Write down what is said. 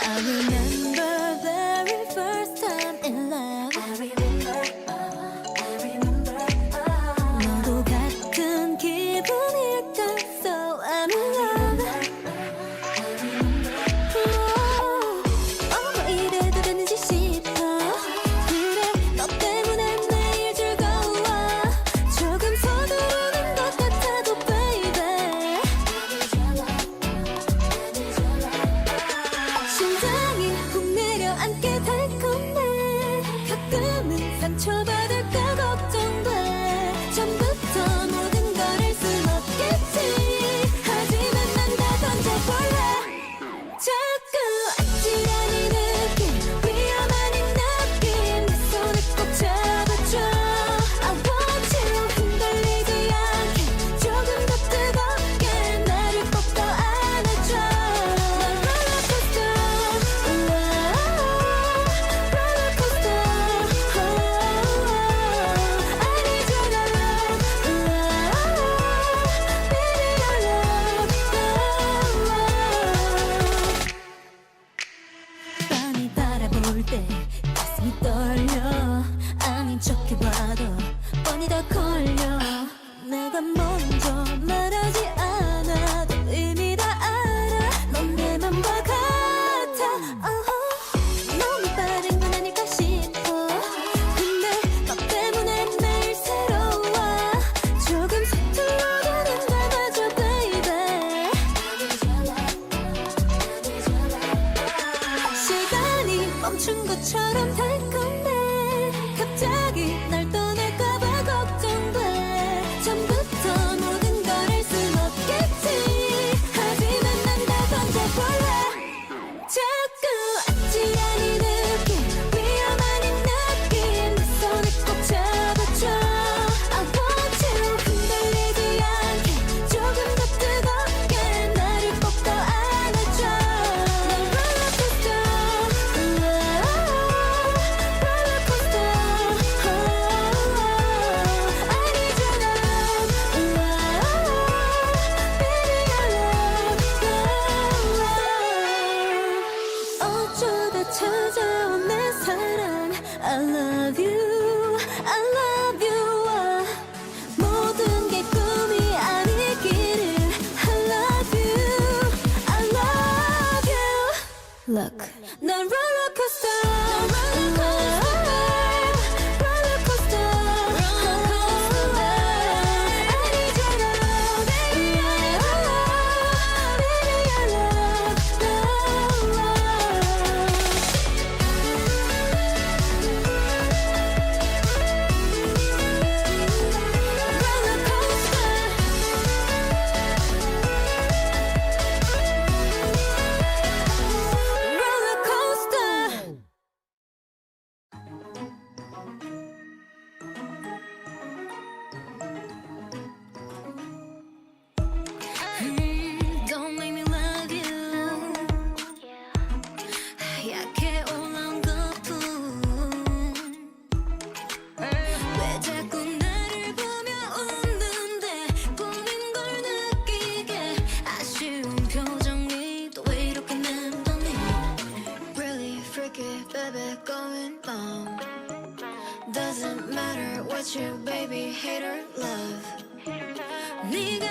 I remember very first time in love. 너도 같은 기분일까? So I'm in love. 어머 이래도 되는지 싶어. 그래 너 때문에 매일 즐거워. 조금 서두르는 것 같아도 baby. 심장이 훅 내려앉게 달콤해. 가끔은 상처받을까 걱정돼. 처음부터 모든 걸 할 순 없겠지. 하지만 난 다 던져볼래. 자꾸 아찔한 이 느낌, 위험한 이 느낌. 내 손을 꼭 잡아줘. I want you. 흔들리지 않게 조금 더 뜨겁게 나를 꼭 더 안아줘. 난 롤러코스터, 롤러코스터. I need your love, baby your love. 빤히 바라볼 때 가슴이 떨려. 아닌 척해봐도 뻔히 다 걸려. 내가 먼저 말하지 않아도 이미 다 알아. 넌 내 맘과 같아. 너무 빠른 건 아닐까 싶어. 근데 너 때문에 매일 새로워. 조금 서툴러가는 날 봐줘 baby. 시간이 멈춘 것처럼 달콤해. 갑자기 날 떠날까봐 걱정돼. 처음부터 모든 걸 할 순 없겠지. 하지만 난 다 던져볼래. 자꾸 아찔한 이 느낌, 위험한 이 느낌. 내 손을 꼭 잡아줘. I want you. 흔들리지 않게 조금 더 뜨겁게 나를 꼭 더 안아줘. 난 롤러코스터, 롤러코스터. I need your love, baby your love. 어쩌다 찾아온 내 사랑. I love you, I love you. 모든 게 꿈이 아니기를. I love you, I love you. Look, 난 롤러코스터, 롤러코스터. I need your love, baby your Don't make me love you. 약해 올라온 거품. 왜 자꾸 나를 보며 웃는데 꿈인 걸 느끼게. 아쉬운 표정이 또 왜 이렇게 맴도니. Really freaky baby going on. Doesn't matter what you baby hate or love. 네가